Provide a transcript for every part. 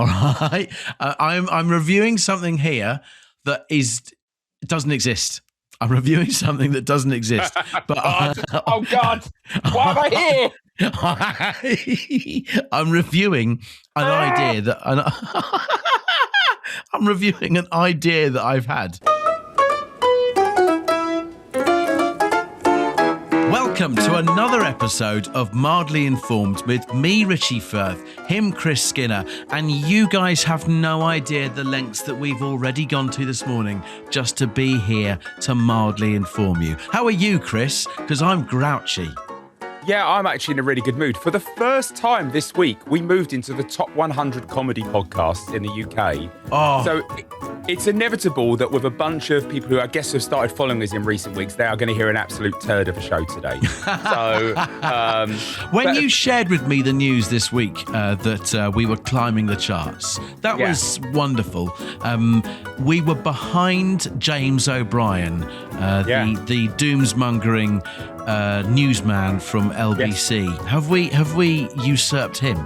All right. I'm reviewing something here that doesn't exist. I'm reviewing something that doesn't exist. But oh God! Why am I here? I'm reviewing an idea that I'm reviewing an idea that I've had. Welcome to another episode of Mildly Informed with me, Richie Firth, him, Chris Skinner, and you guys have no idea the lengths that we've already gone to this morning just to be here to mildly inform you. How are you, Chris? Because I'm grouchy. Yeah, I'm actually in a really good mood. For the first time this week, we moved into the top 100 comedy podcasts in the UK. Oh. So it's inevitable that with a bunch of people who I guess have started following us in recent weeks, they are going to hear an absolute turd of a show today. When you shared with me the news this week that we were climbing the charts, that was wonderful. We were behind James O'Brien, the doomsmongering newsman from LBC. Yes. Have we usurped him?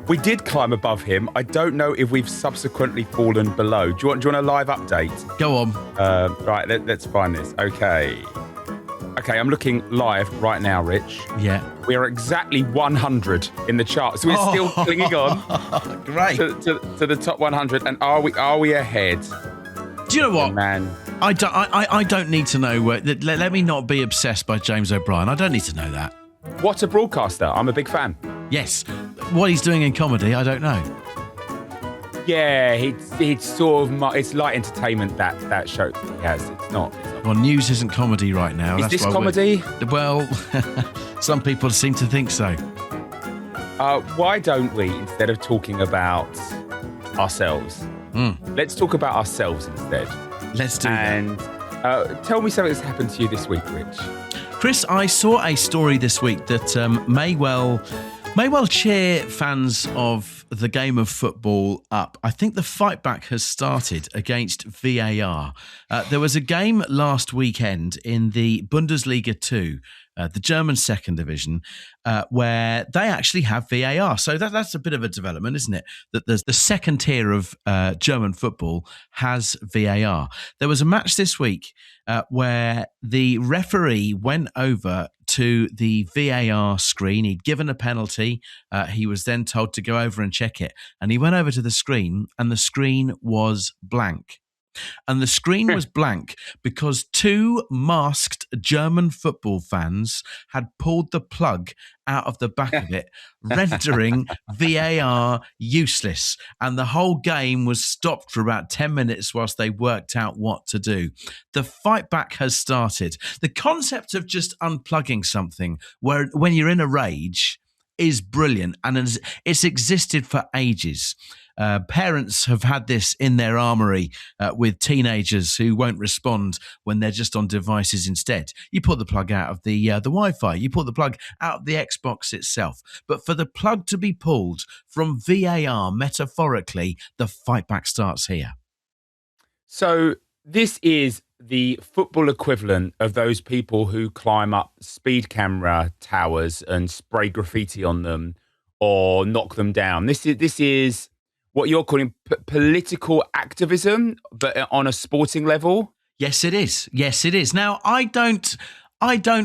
We did climb above him. I don't know if we've subsequently fallen below. Do you want a live update? Go on. Right, let's find this. Okay, I'm looking live right now, Rich. Yeah. We are exactly 100 in the charts. So we're still clinging on. Great. To the top 100. And are we ahead? Do you know what? Man. I don't need to know where. Let me not be obsessed by James O'Brien. I don't need to know that. What a broadcaster. I'm a big fan. Yes. What he's doing in comedy, I don't know. Yeah, it's sort of it's light entertainment that show he has. It's not. Well, news isn't comedy right now. Is this comedy? Well, some people seem to think so. Why don't we, instead of talking about ourselves, let's talk about ourselves instead. Let's do that. And tell me something that's happened to you this week, Rich. Chris, I saw a story this week that may well cheer fans of the game of football up. I think the fight back has started against VAR. There was a game last weekend in the Bundesliga 2, the German second division, where they actually have VAR. So that's a bit of a development, isn't it? That there's the second tier of German football has VAR. There was a match this week where the referee went over to the VAR screen. He'd given a penalty. He was then told to go over and check it. And he went over to the screen and the screen was blank. And the screen was blank because two masked German football fans had pulled the plug out of the back of it, rendering VAR useless. And the whole game was stopped for about 10 minutes whilst they worked out what to do. The fight back has started. The concept of just unplugging something where when you're in a rage is brilliant, and it's existed for ages. Parents have had this in their armoury with teenagers who won't respond when they're just on devices instead. You pull the plug out of the Wi-Fi. You pull the plug out of the Xbox itself. But for the plug to be pulled from VAR, metaphorically, the fight back starts here. So this is the football equivalent of those people who climb up speed camera towers and spray graffiti on them or knock them down. This is what you're calling political activism, but on a sporting level. Yes, it is. Yes, it is. Now, I don't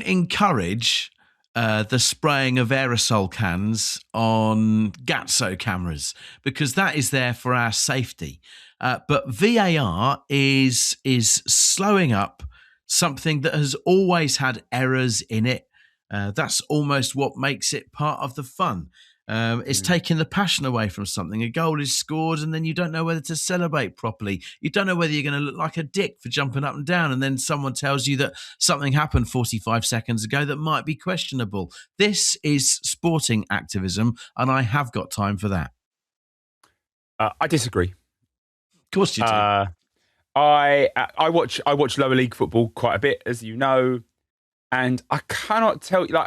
encourage the spraying of aerosol cans on Gatso cameras because that is there for our safety. But VAR is slowing up something that has always had errors in it. That's almost what makes it part of the fun. It's taking the passion away from something. A goal is scored and then you don't know whether to celebrate properly. You don't know whether you're going to look like a dick for jumping up and down, and then someone tells you that something happened 45 seconds ago that might be questionable. This is sporting activism, and I have got time for that. I disagree. Of course you do. I watch lower league football quite a bit, as you know, and I cannot tell you.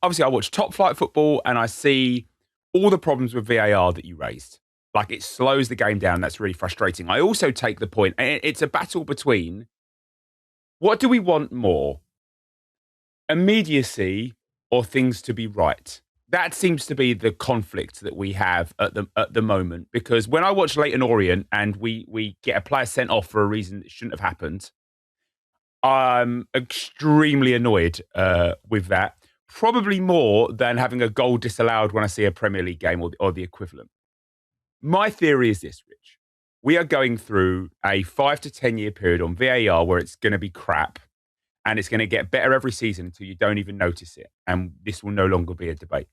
Obviously, I watch top flight football, and I see all the problems with VAR that you raised. Like, it slows the game down. That's really frustrating. I also take the point. It's a battle between what do we want more, immediacy or things to be right. that seems to be the conflict that we have at the moment. Because when I watch Leyton Orient and we get a player sent off for a reason that shouldn't have happened, I'm extremely annoyed with that. Probably more than having a goal disallowed when I see a Premier League game or the equivalent. My theory is this, Rich. We are going through a 5 to 10 year period on VAR where it's going to be crap and it's going to get better every season until you don't even notice it. And this will no longer be a debate.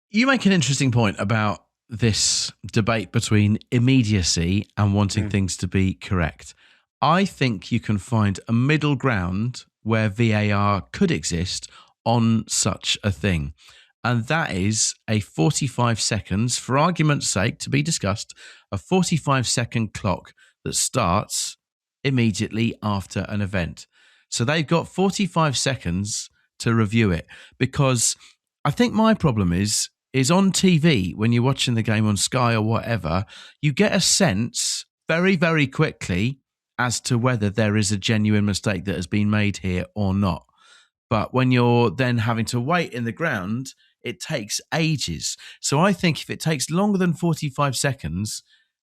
You make an interesting point about this debate between immediacy and wanting things to be correct. I think you can find a middle ground where VAR could exist on such a thing. And that is a 45 seconds, for argument's sake, to be discussed, a 45-second clock that starts immediately after an event. So they've got 45 seconds to review it, because I think my problem is on TV, when you're watching the game on Sky or whatever, you get a sense very, very quickly as to whether there is a genuine mistake that has been made here or not. But when you're then having to wait in the ground, it takes ages. So I think if it takes longer than 45 seconds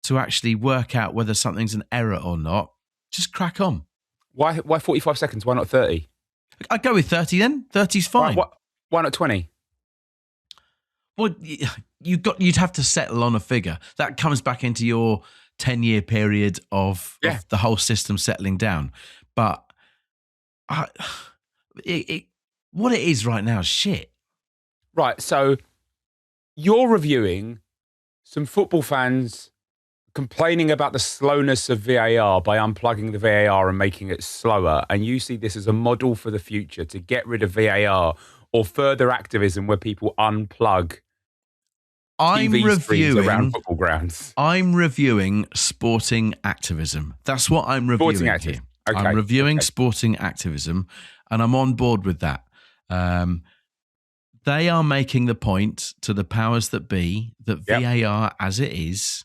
to actually work out whether something's an error or not, just crack on. Why 45 seconds? Why not 30? I'd go with 30 then. 30's fine. Why not 20? Well, you'd have to settle on a figure. That comes back into your 10-year period of the whole system settling down. But what it is right now is shit. Right, so you're reviewing some football fans complaining about the slowness of VAR by unplugging the VAR and making it slower, and you see this as a model for the future to get rid of VAR or further activism where people unplug TV screens around football grounds. I'm reviewing sporting activism. That's what I'm reviewing here. Okay. I'm reviewing sporting activism, and I'm on board with that. They are making the point to the powers that be that VAR as it is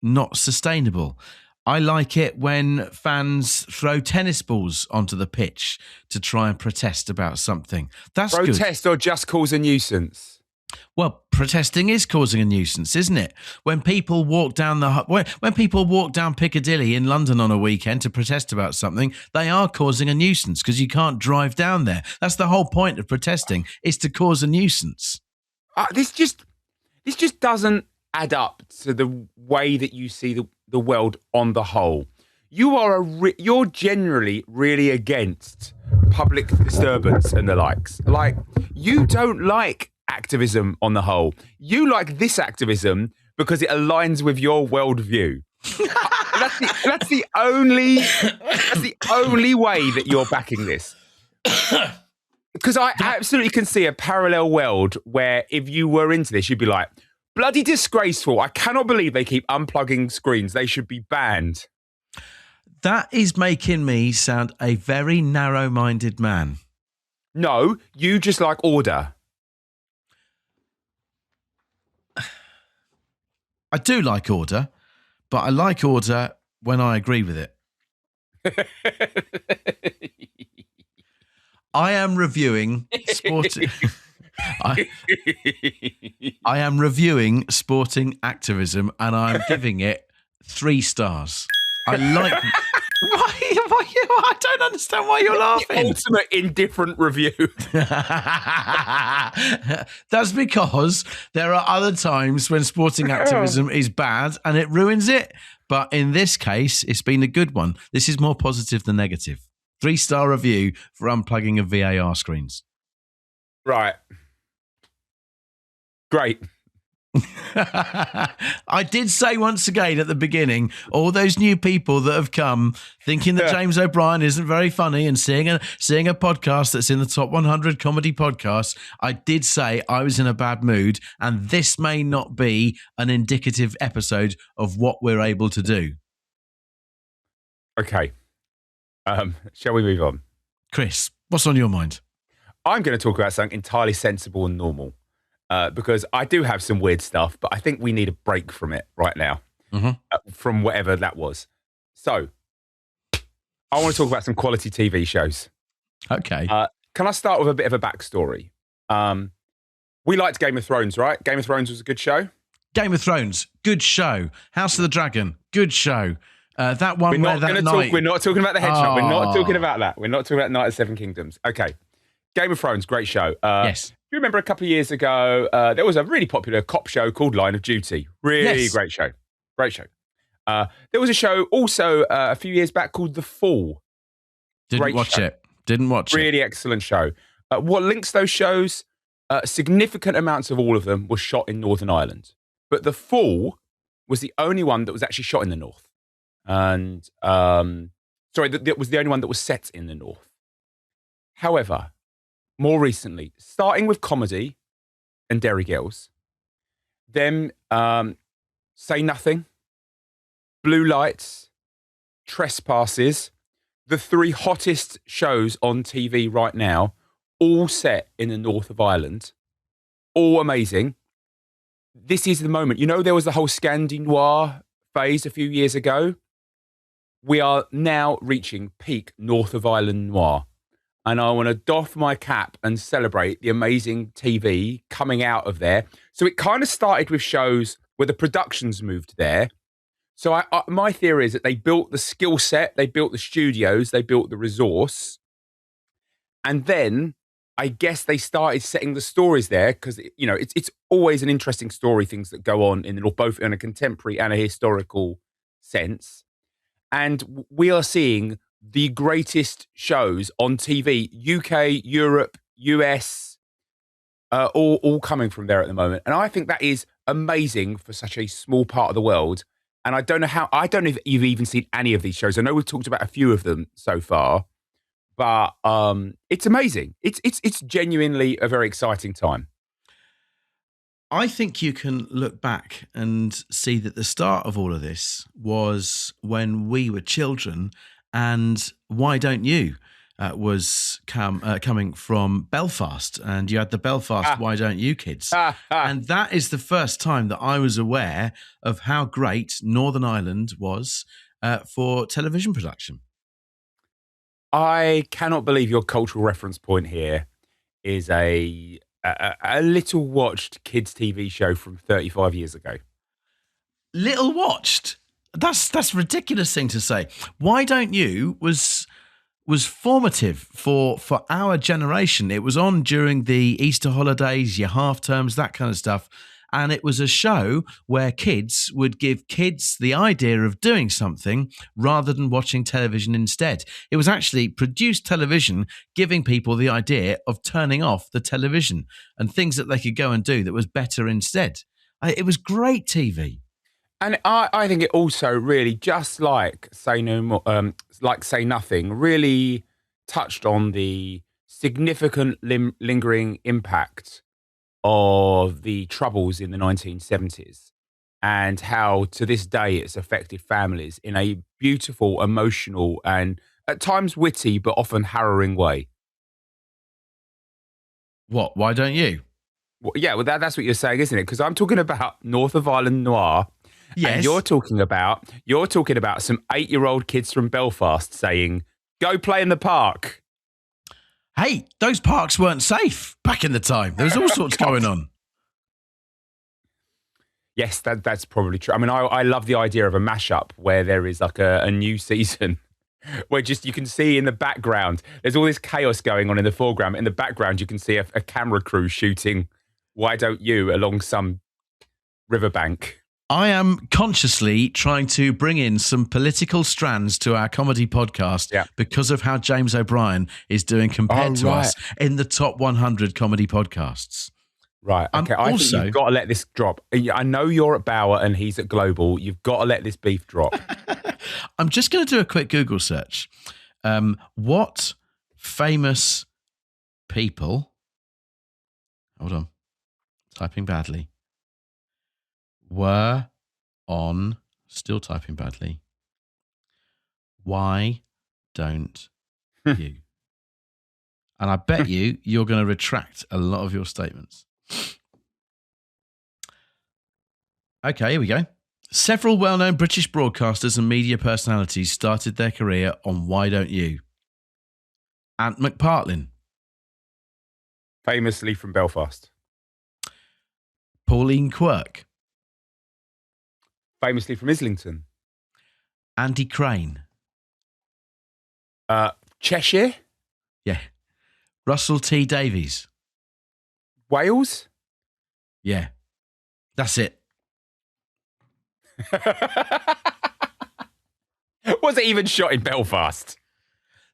not sustainable. I like it when fans throw tennis balls onto the pitch to try and protest about something. That's good. Protest or just cause a nuisance? Well, protesting is causing a nuisance, isn't it? When people walk down Piccadilly in London on a weekend to protest about something, they are causing a nuisance because you can't drive down there. That's the whole point of protesting, is to cause a nuisance. This just doesn't add up to the way that you see the world on the whole. You're generally really against public disturbance and the likes. Like, you don't like activism on the whole. You like this activism because it aligns with your worldview. That's the only way that you're backing this. Because I absolutely can see a parallel world where if you were into this, you'd be like, bloody disgraceful. I cannot believe they keep unplugging screens. They should be banned. That is making me sound a very narrow-minded man. No, you just like order. I do like order, but I like order when I agree with it. I am reviewing sporting. I am reviewing sporting activism, and I'm giving it 3 stars. I like. Why? I don't understand why you're laughing. The ultimate indifferent review. That's because there are other times when sporting activism is bad and it ruins it. But in this case, it's been a good one. This is more positive than negative. 3-star review for unplugging of VAR screens. Right. Great. I did say once again at the beginning, all those new people that have come thinking that James O'Brien isn't very funny and seeing a podcast that's in the top 100 comedy podcasts, I did say I was in a bad mood, and this may not be an indicative episode of what we're able to do. Okay. Shall we move on? Chris, what's on your mind? I'm going to talk about something entirely sensible and normal. Because I do have some weird stuff, but I think we need a break from it right now, from whatever that was. So, I want to talk about some quality TV shows. Okay. Can I start with a bit of a backstory? We liked Game of Thrones, right? Game of Thrones was a good show. Game of Thrones, good show. House of the Dragon, good show. That one We're not talking about the Hedge Knight. We're not talking about that. We're not talking about Knight of Seven Kingdoms. Okay. Game of Thrones, great show. Yes. If you remember a couple of years ago, there was a really popular cop show called Line of Duty. Really great show. Great show. There was a show also a few years back called The Fall. Didn't watch it. Really excellent show. What links those shows? Significant amounts of all of them were shot in Northern Ireland. But The Fall was the only one that was actually shot in the North. And, that was the only one that was set in the North. However, more recently, starting with comedy and Derry Girls, then Say Nothing, Blue Lights, Trespasses, the three hottest shows on TV right now, all set in the north of Ireland, all amazing. This is the moment. You know, there was the whole Scandi Noir phase a few years ago. We are now reaching peak North of Ireland noir. And I want to doff my cap and celebrate the amazing TV coming out of there. So it kind of started with shows where the productions moved there. So my theory is that they built the skill set, they built the studios, they built the resource. And then I guess they started setting the stories there because, you know, it's always an interesting story, things that go on in the North, both in a contemporary and a historical sense. And we are seeing the greatest shows on TV, UK, Europe, US, all coming from there at the moment. And I think that is amazing for such a small part of the world. And I don't know if you've even seen any of these shows. I know we've talked about a few of them so far, but it's amazing. It's genuinely a very exciting time. I think you can look back and see that the start of all of this was when we were children, and Why Don't You was coming from Belfast, and you had the Belfast Why Don't You kids. And that is the first time that I was aware of how great Northern Ireland was for television production. I cannot believe your cultural reference point here is a little watched kids TV show from 35 years ago. Little watched? That's a ridiculous thing to say. Why Don't You was formative for our generation. It was on during the Easter holidays, your half terms, that kind of stuff. And it was a show where kids would give kids the idea of doing something rather than watching television instead. It was actually produced television giving people the idea of turning off the television and things that they could go and do that was better instead. It was great TV. And I think it also really, just like Say Nothing, really touched on the significant lingering impact of the Troubles in the 1970s and how to this day it's affected families in a beautiful, emotional and at times witty but often harrowing way. What? Why Don't You? Well, yeah, well, that's what you're saying, isn't it? Because I'm talking about North of Ireland noir. Yes. And you're talking about some 8-year-old kids from Belfast saying, "Go play in the park." Hey, those parks weren't safe back in the time. There was all sorts going on. Yes, that's probably true. I mean, I love the idea of a mashup where there is like a new season where just you can see in the background, there's all this chaos going on in the foreground. In the background, you can see a camera crew shooting Why Don't You along some riverbank. I am consciously trying to bring in some political strands to our comedy podcast because of how James O'Brien is doing compared to us in the top 100 comedy podcasts. Right. Okay. I think you've got to let this drop. I know you're at Bauer and he's at Global. You've got to let this beef drop. I'm just going to do a quick Google search. What famous people... Hold on. Typing badly. Were on, still typing badly, Why Don't You? And I bet you're going to retract a lot of your statements. Okay, here we go. Several well-known British broadcasters and media personalities started their career on Why Don't You? Ant McPartlin. Famously from Belfast. Pauline Quirk. Famously from Islington. Andy Crane. Cheshire. Yeah. Russell T Davies. Wales. Yeah. That's it. Was it even shot in Belfast?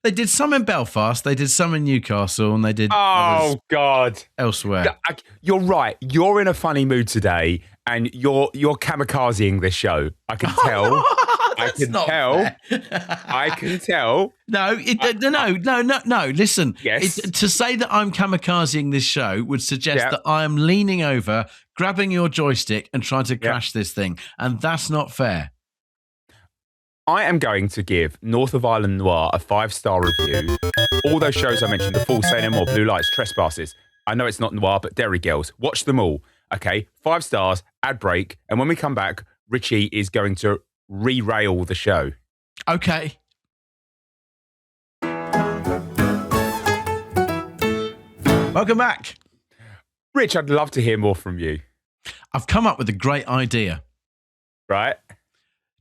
They did some in Belfast, they did some in Newcastle, and they did others God. elsewhere. You're right. You're in a funny mood today, and you're kamikazing this show. I can tell. I can tell. I can tell. No. Listen. Yes. To say that I'm kamikazing this show would suggest that I am leaning over, grabbing your joystick, and trying to crash this thing, and that's not fair. I am going to give North of Ireland Noir a 5-star review. All those shows I mentioned, The Fool, Say No More, Blue Lights, Trespasses. I know it's not noir, but Derry Girls. Watch them all. Okay, 5 stars, ad break. And when we come back, Richie is going to re-rail the show. Okay. Welcome back. Rich, I'd love to hear more from you. I've come up with a great idea. Right?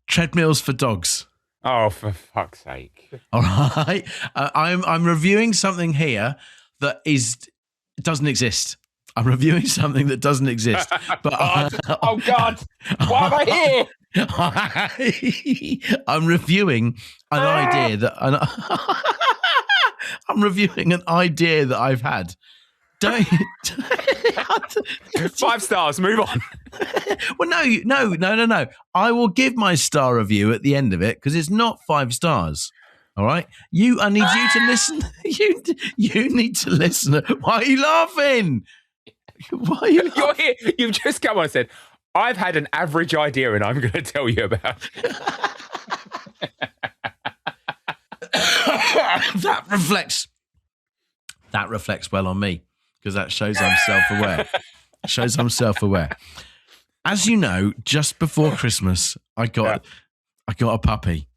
Treadmills for dogs. Oh, for fuck's sake. All right. I'm reviewing something here that doesn't exist. I'm reviewing something that doesn't exist. But oh God. Why am I here? I'm reviewing an idea that I'm reviewing an idea that I've had. Don't 5 stars, move on. Well, no. I will give my star review at the end of it because it's not 5 stars. All right. I need you to listen. You need to listen. Why are you laughing? Why are you You're here. You've just come on and said, I've had an average idea and I'm going to tell you about it. That reflects well on me. Because that shows I'm self-aware. As you know, just before Christmas, I got a puppy,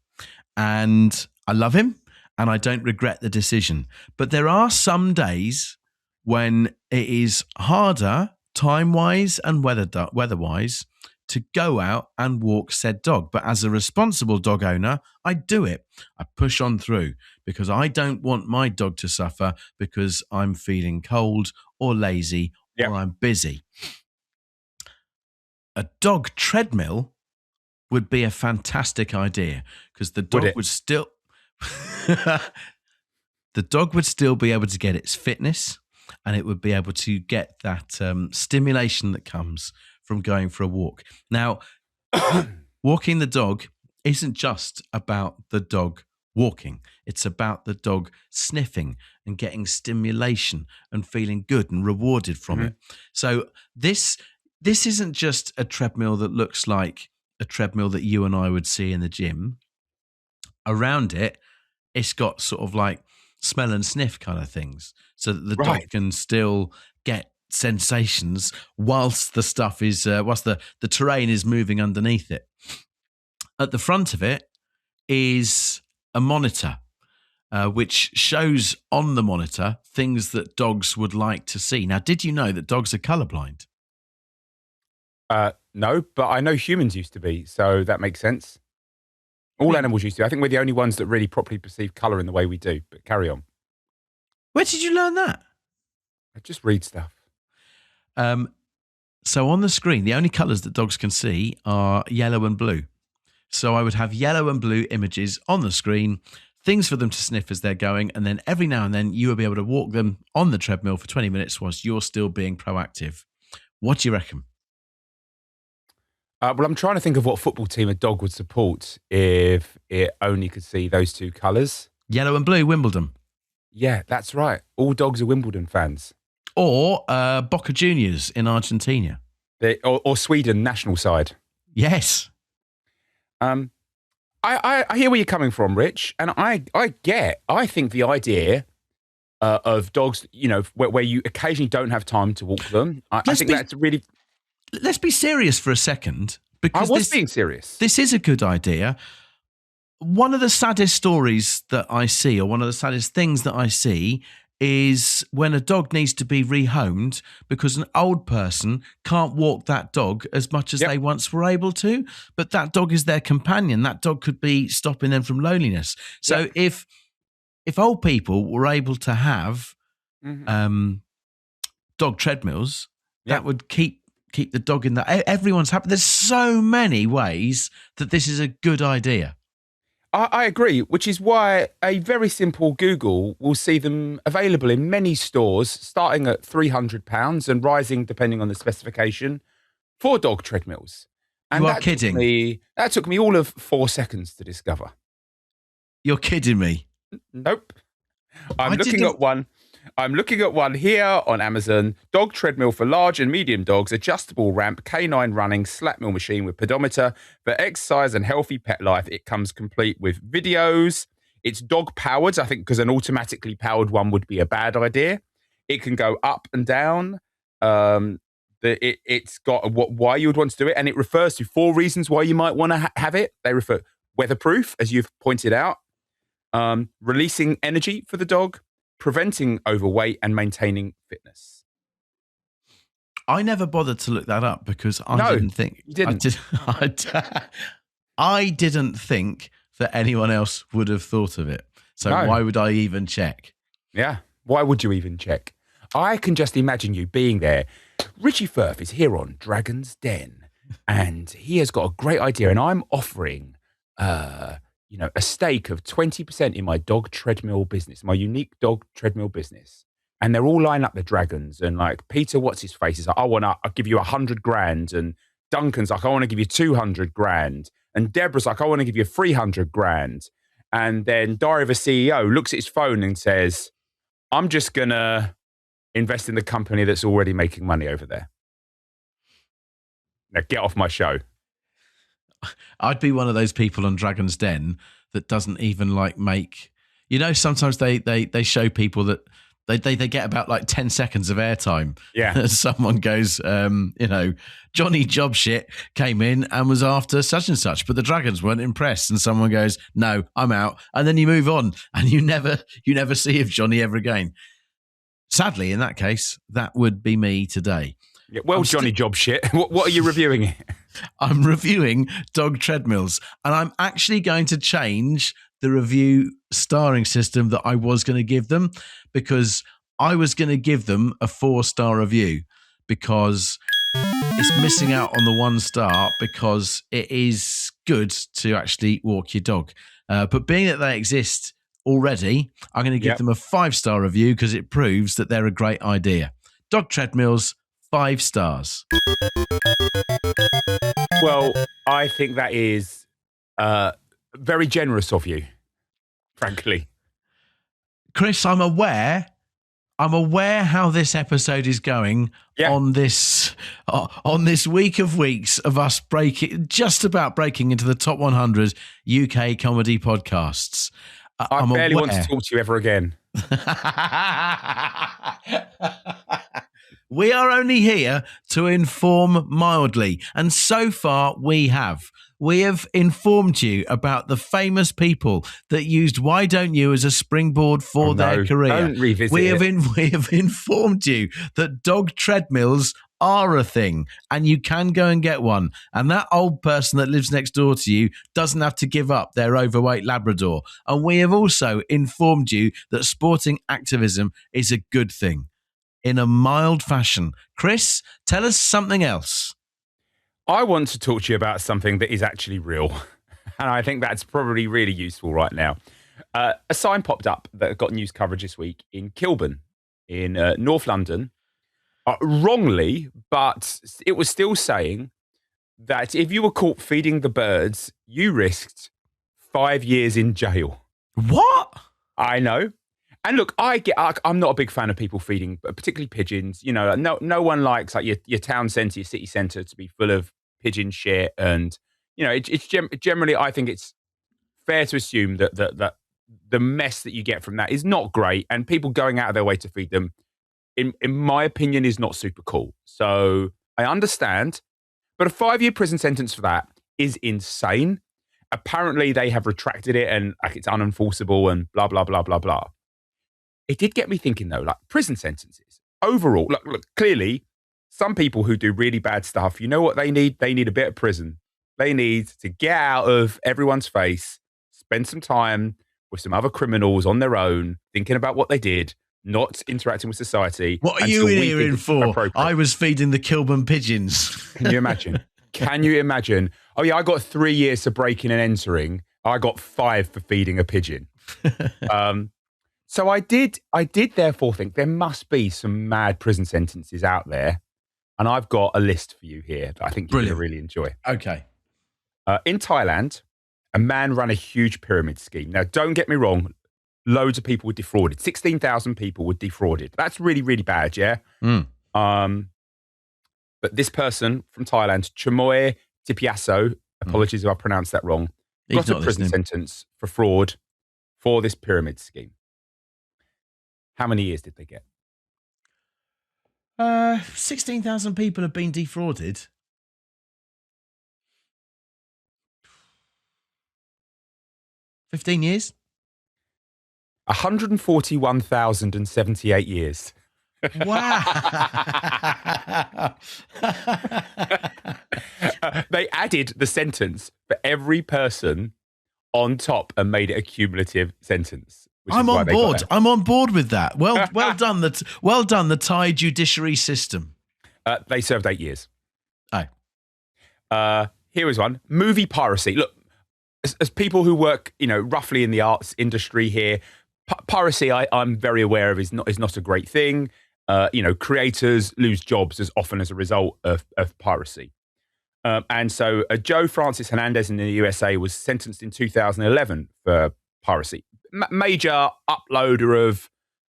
and I love him, and I don't regret the decision. But there are some days when it is harder, time-wise and weather-wise, to go out and walk said dog. But as a responsible dog owner, I do it. I push on through because I don't want my dog to suffer because I'm feeling cold or lazy or I'm busy. A dog treadmill would be a fantastic idea because the dog would still be able to get its fitness, and it would be able to get that stimulation that comes from going for a walk. Now, walking the dog isn't just about the dog walking. It's about the dog sniffing and getting stimulation and feeling good and rewarded from it. So this isn't just a treadmill that looks like a treadmill that you and I would see in the gym. Around it, it's got sort of like smell and sniff kind of things so that the dog can still get sensations whilst the stuff is whilst the terrain is moving underneath it. At the front of it is a monitor which shows on the monitor things that dogs would like to see. Now, did you know that dogs are colorblind? No, but I know humans used to be, so that makes sense. All animals used to. I think we're the only ones that really properly perceive color in the way we do, but carry on. Where did you learn that? I just read stuff. So on the screen, the only colours that dogs can see are yellow and blue. So I would have yellow and blue images on the screen, things for them to sniff as they're going, and then every now and then you will be able to walk them on the treadmill for 20 minutes whilst you're still being proactive. What do you reckon? Well, I'm trying to think of what football team a dog would support if it only could see those two colours. Yellow and blue, Wimbledon. Yeah, that's right. All dogs are Wimbledon fans. Or Boca Juniors in Argentina. Or Sweden, national side. Yes. I hear where you're coming from, Rich, and I think the idea of dogs, where you occasionally don't have time to walk them, I think that's really... Let's be serious for a second. Because I was being serious. This is a good idea. One of the saddest stories that I see, or one of the saddest things that I see, is when a dog needs to be rehomed because an old person can't walk that dog as much as Yep. they once were able to. But that dog is their companion. That dog could be stopping them from loneliness. So if old people were able to have dog treadmills, that would keep the dog in that. Everyone's happy. There's so many ways that this is a good idea. I agree, which is why a very simple Google will see them available in many stores, starting at £300 and rising depending on the specification, for dog treadmills. And You are kidding. That took me all of 4 seconds to discover. You're kidding me. Nope. I'm looking at one here on Amazon. Dog treadmill for large and medium dogs, adjustable ramp, canine running, slap mill machine with pedometer for exercise and healthy pet life. It comes complete with videos. It's dog powered, I think, because an automatically powered one would be a bad idea. It can go up and down. It's got why you would want to do it, and it refers to 4 reasons why you might want to have it. They refer weatherproof, as you've pointed out, releasing energy for the dog, preventing overweight, and maintaining fitness. I never bothered to look that up because I didn't think you didn't. I didn't think that anyone else would have thought of it. So why would I even check? Yeah, why would you even check? I can just imagine you being there. Richie Firth is here on Dragon's Den, and he has got a great idea, and I'm offering a stake of 20% in my dog treadmill business, my unique dog treadmill business. And they're all lining up the dragons. And like Peter, what's his face? He's like, I'll give you 100 grand. And Duncan's like, I want to give you 200 grand. And Deborah's like, I want to give you 300 grand. And then Diary of a CEO looks at his phone and says, I'm just going to invest in the company that's already making money over there. Now get off my show. I'd be one of those people on Dragon's Den that doesn't even make, sometimes they show people that they get about 10 seconds of airtime. Yeah. Someone goes, Johnny Jobshit came in and was after such and such, but the dragons weren't impressed. And someone goes, no, I'm out. And then you move on and you never see of Johnny ever again. Sadly, in that case, that would be me today. Yeah, well, Johnny Jobshit, what are you reviewing? I'm reviewing dog treadmills, and I'm actually going to change the review starring system that I was going to give them, because I was going to give them a 4-star review because it's missing out on the 1 star because it is good to actually walk your dog. But being that they exist already, I'm going to give them a 5-star review because it proves that they're a great idea. Dog treadmills, 5 stars. Well, I think that is very generous of you, frankly. Chris, I'm aware how this episode is going on this week of weeks of us just about breaking into the top 100 UK comedy podcasts. I barely want to talk to you ever again. We are only here to inform mildly, and so far we have. We have informed you about the famous people that used Why Don't You as a springboard for their career. Don't revisit we have informed you that dog treadmills are a thing and you can go and get one. And that old person that lives next door to you doesn't have to give up their overweight Labrador. And we have also informed you that sporting activism is a good thing in a mild fashion. Chris, tell us something else. I want to talk to you about something that is actually real. And I think that's probably really useful right now. A sign popped up that got news coverage this week in Kilburn in North London. Wrongly, but it was still saying that if you were caught feeding the birds, you risked 5 years in jail. What? I know. And look, I'm not a big fan of people feeding, particularly pigeons. No one likes your town centre, your city centre to be full of pigeon shit. And, it's generally, I think it's fair to assume that the mess that you get from that is not great. And people going out of their way to feed them, in my opinion, is not super cool. So I understand. But a 5-year prison sentence for that is insane. apparently they have retracted it and like it's unenforceable and blah, blah, blah, blah, blah. It did get me thinking though, like prison sentences overall, look, clearly some people who do really bad stuff, you know what they need? They need a bit of prison. They need to get out of everyone's face, spend some time with some other criminals on their own, thinking about what they did, not interacting with society. What are you in here in for? I was feeding the Kilburn pigeons. Can you imagine? Can you imagine? Oh yeah, I got 3 years for breaking and entering. I got 5 for feeding a pigeon. So I did therefore think there must be some mad prison sentences out there. And I've got a list for you here that I think you're going to really enjoy. Okay. In Thailand, a man ran a huge pyramid scheme. Now, don't get me wrong. Loads of people were defrauded. 16,000 people were defrauded. That's really, really bad, yeah? But this person from Thailand, Chamoy Tipiaso, apologies if I pronounced that wrong, got a prison sentence for fraud for this pyramid scheme. How many years did they get? 16,000 people have been defrauded. 15 years? 141,078 years. Wow. They added the sentence for every person on top and made it a cumulative sentence. I'm on board. I'm on board with that. Well done. Well done. The Thai judiciary system. They served 8 years. Oh. Here is one. Movie piracy. Look, as people who work, roughly in the arts industry here, piracy, I'm very aware of is not a great thing. Creators lose jobs as often as a result of piracy. And so Joe Francis Hernandez in the USA was sentenced in 2011 for piracy. Major uploader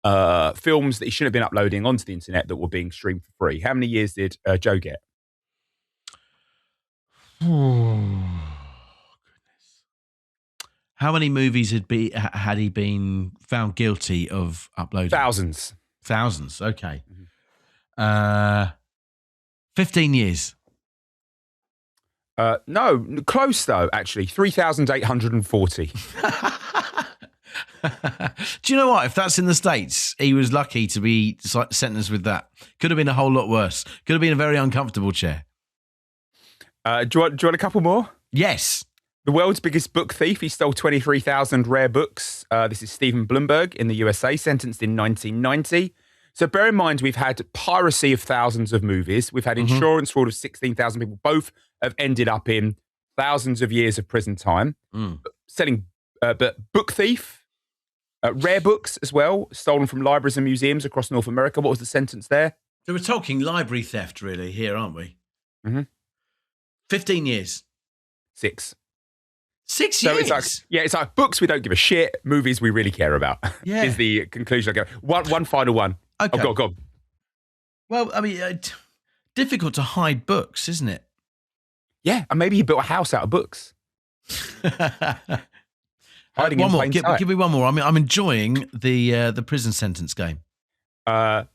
of films that he shouldn't have been uploading onto the internet that were being streamed for free. How many years did Joe get? Goodness. How many movies had he been found guilty of uploading? Thousands. Okay. 15 years. No, close though, actually. 3,840. Do you know what? If that's in the States, he was lucky to be sentenced with that. Could have been a whole lot worse. Could have been a very uncomfortable chair. Do you want a couple more? Yes. The world's biggest book thief. He stole 23,000 rare books. This is Stephen Blumberg in the USA, sentenced in 1990. So bear in mind, we've had piracy of thousands of movies. We've had insurance fraud of 16,000 people. Both have ended up in thousands of years of prison time. But book thief, rare books as well, stolen from libraries and museums across North America. What was the sentence there? So we're talking library theft really here, aren't we? 15 years. 6. 6 so years? It's like books we don't give a shit, movies we really care about, is the conclusion I go. One final one. Okay. Oh, go on. Well, I mean, difficult to hide books, isn't it? Yeah, and maybe he built a house out of books. Hiding one in more. plain sight. Give me one more. I mean, I'm enjoying the prison sentence game.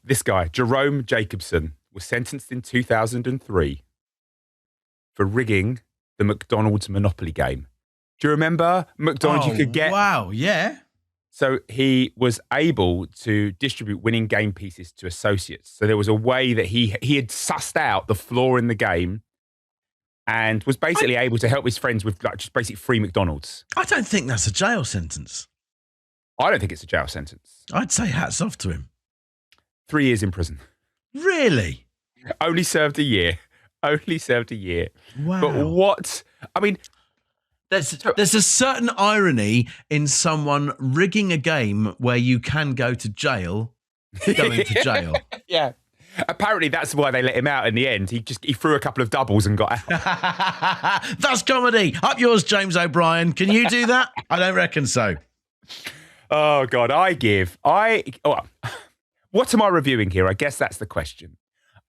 This guy, Jerome Jacobson, was sentenced in 2003 for rigging the McDonald's Monopoly game. Do you remember McDonald's? You could get. Wow, yeah. So he was able to distribute winning game pieces to associates. So there was a way that he had sussed out the flaw in the game and was basically able to help his friends with just basic free McDonald's. I don't think that's a jail sentence. I don't think it's a jail sentence. I'd say hats off to him. 3 years in prison. Really? Only served a year. Wow. But what? I mean, there's a certain irony in someone rigging a game where you can go to jail, going to jail. Yeah. Apparently that's why they let him out in the end. He threw a couple of doubles and got out. That's comedy. Up yours, James O'Brien. Can you do that? I don't reckon so. Oh, God. What am I reviewing here? I guess that's the question.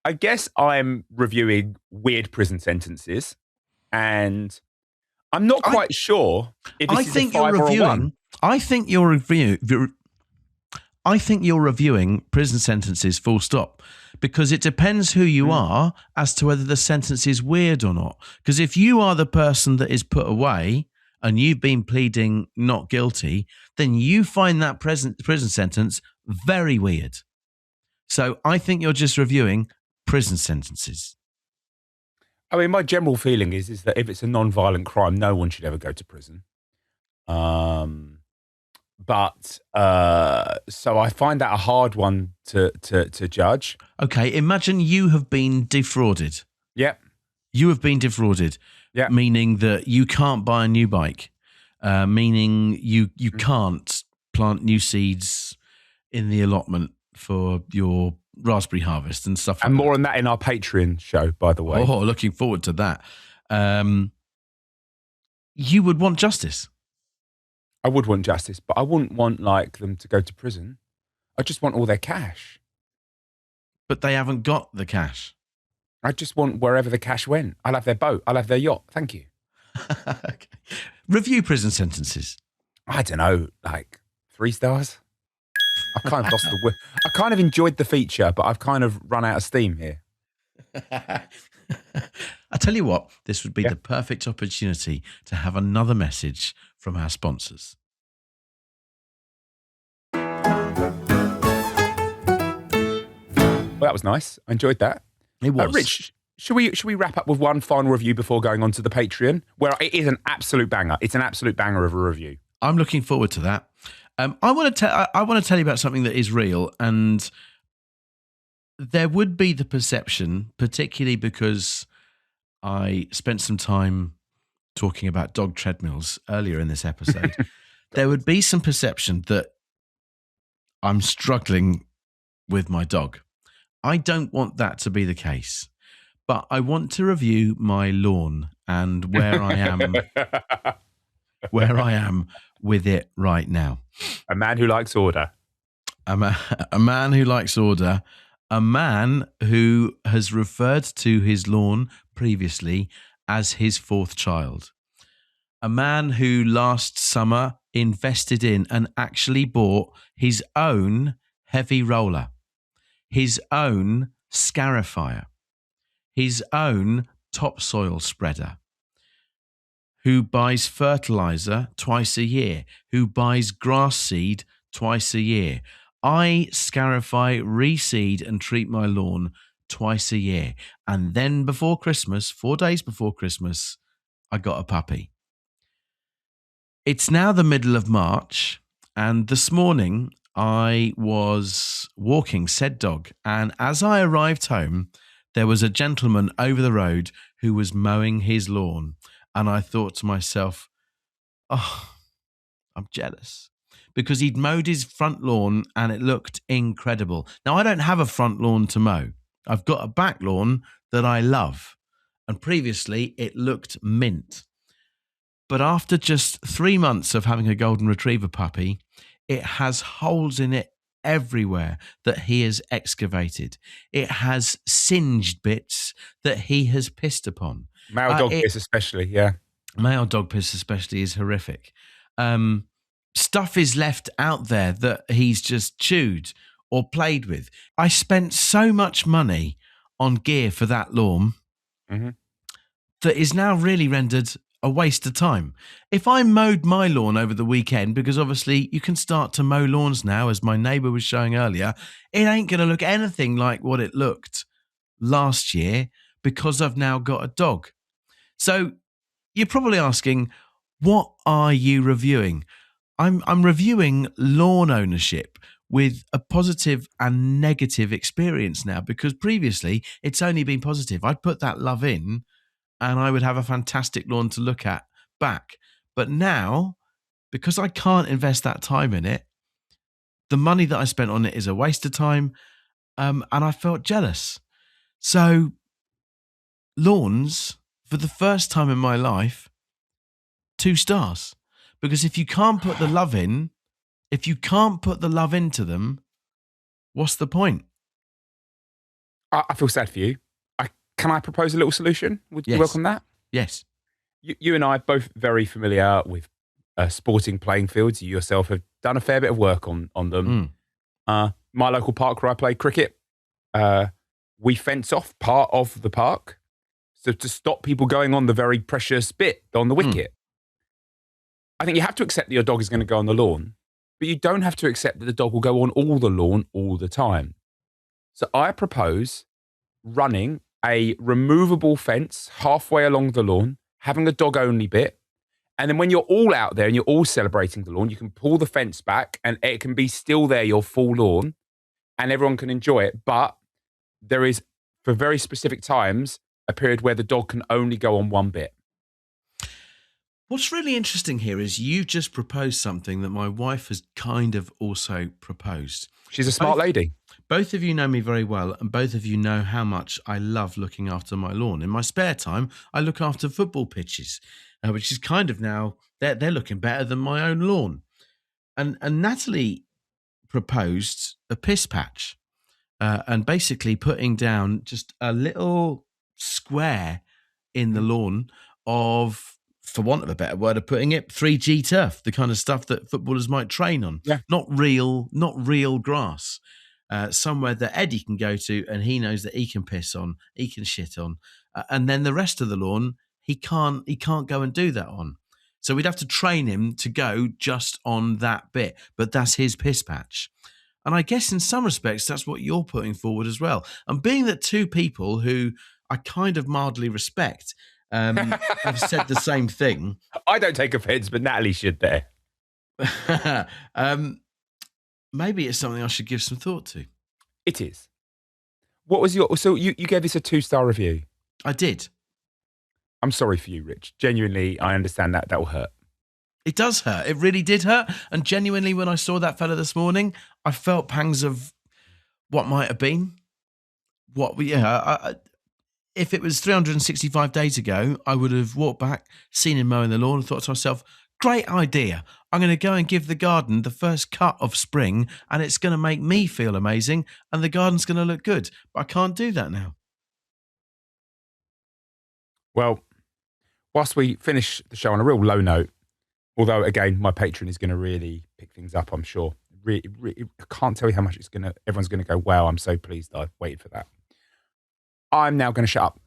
I guess I'm reviewing weird prison sentences, and I'm not quite sure if this is a 5 or a 1. I think you're reviewing prison sentences full stop, because it depends who you are as to whether the sentence is weird or not. Because if you are the person that is put away and you've been pleading not guilty, then you find that prison sentence very weird. So I think you're just reviewing prison sentences. I mean, my general feeling is that if it's a non-violent crime, no one should ever go to prison. But so I find that a hard one to judge. Okay, imagine you have been defrauded. Yep. You have been defrauded. Yeah. Meaning that you can't buy a new bike. Meaning you can't plant new seeds in the allotment for your raspberry harvest and stuff like that. And more on that in our Patreon show, by the way. Oh, looking forward to that. You would want justice. I would want justice, but I wouldn't want like them to go to prison. I just want all their cash. But they haven't got the cash. I just want wherever the cash went. I'll have their boat. I'll have their yacht. Thank you. Okay. Review prison sentences. I don't know, like 3 stars. I kind of lost the will. I kind of enjoyed the feature, but I've kind of run out of steam here. I tell you what, this would be the perfect opportunity to have another message from our sponsors. Well, that was nice. I enjoyed that. It was. Rich, should we wrap up with one final review before going on to the Patreon? Where it is an absolute banger. It's an absolute banger of a review. I'm looking forward to that. I want to tell you about something that is real, and there would be the perception, particularly because I spent some time talking about dog treadmills earlier in this episode. There would be some perception that I'm struggling with my dog. I don't want that to be the case, but I want to review my lawn and where I am with it right now. A man who likes order. A man who likes order. A man who has referred to his lawn previously as his 4th child. A man who last summer invested in and actually bought his own heavy roller, his own scarifier, his own topsoil spreader, who buys fertilizer twice a year, who buys grass seed twice a year. I scarify, reseed and treat my lawn twice a year. And then before Christmas, 4 days before Christmas, I got a puppy. It's now the middle of March, and this morning I was walking said dog, and as I arrived home, there was a gentleman over the road who was mowing his lawn, and I thought to myself, oh, I'm jealous, because he'd mowed his front lawn and it looked incredible. Now, I don't have a front lawn to mow. I've got a back lawn that I love, and previously it looked mint. But after just 3 months of having a golden retriever puppy, it has holes in it everywhere that he has excavated. It has singed bits that he has pissed upon. Male dog piss especially, yeah. Male dog piss especially is horrific. Stuff is left out there that he's just chewed or played with. I spent so much money on gear for that lawn that is now really rendered a waste of time. If I mowed my lawn over the weekend, because obviously you can start to mow lawns now, as my neighbour was showing earlier, it ain't going to look anything like what it looked last year because I've now got a dog. So you're probably asking, what are you reviewing? I'm reviewing lawn ownership with a positive and negative experience now, because previously it's only been positive. I'd put that love in and I would have a fantastic lawn to look at back. But now, because I can't invest that time in it, the money that I spent on it is a waste of time, and I felt jealous. So lawns, for the first time in my life, 2 stars. Because if you can't put the love in, if you can't put the love into them, what's the point? I feel sad for you. Can I propose a little solution? Would you welcome that? Yes. You and I are both very familiar with sporting playing fields. You yourself have done a fair bit of work on them. My local park where I play cricket, we fence off part of the park so to stop people going on the very precious bit on the wicket. I think you have to accept that your dog is going to go on the lawn, but you don't have to accept that the dog will go on all the lawn all the time. So I propose running a removable fence halfway along the lawn, having a dog-only bit, and then when you're all out there and you're all celebrating the lawn, you can pull the fence back and it can be still there, your full lawn, and everyone can enjoy it. But there is, for very specific times, a period where the dog can only go on one bit. What's really interesting here is you just proposed something that my wife has kind of also proposed. She's a smart lady. Both of you know me very well, and both of you know how much I love looking after my lawn. In my spare time, I look after football pitches, which is kind of now, they're looking better than my own lawn. And Natalie proposed a piss patch and basically putting down just a little square in the lawn of, for want of a better word of putting it, 3G turf, the kind of stuff that footballers might train on. Yeah. Not real grass. Somewhere that Eddie can go to and he knows that he can piss on, he can shit on. And then the rest of the lawn, he can't go and do that on. So we'd have to train him to go just on that bit. But that's his piss patch. And I guess in some respects, that's what you're putting forward as well. And being that two people who I kind of mildly respect have said the same thing. I don't take offence, but Natalie should there. Maybe it's something I should give some thought to. It is. What was so you gave this a 2-star review? I did. I'm sorry for you, Rich. Genuinely, I understand that will hurt. It does hurt. It really did hurt. And genuinely, when I saw that fella this morning, I felt pangs of what might have been. If it was 365 days ago, I would have walked back, seen him mowing the lawn and thought to myself, great idea. I'm going to go and give the garden the first cut of spring and it's going to make me feel amazing and the garden's going to look good. But I can't do that now. Well, whilst we finish the show on a real low note, although, again, my Patreon is going to really pick things up, I'm sure. I can't tell you how much everyone's going to go, wow, I'm so pleased I've waited for that. I'm now going to shut up.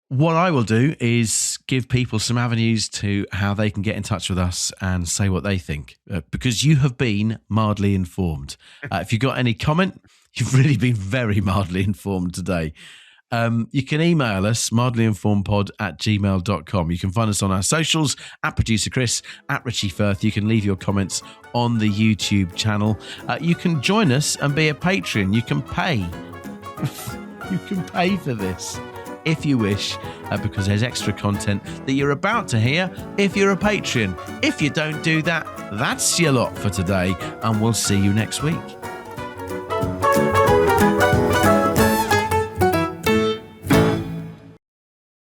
What I will do is give people some avenues to how they can get in touch with us and say what they think, because you have been mildly informed. If you've got any comment, you've really been very mildly informed today. You can email us, mildlyinformedpod@gmail.com. You can find us on our socials, @Producer Chris, @Richie Firth. You can leave your comments on the YouTube channel. You can join us and be a patron. You can pay. You can pay for this if you wish, because there's extra content that you're about to hear if you're a Patreon. If you don't do that, that's your lot for today, and we'll see you next week.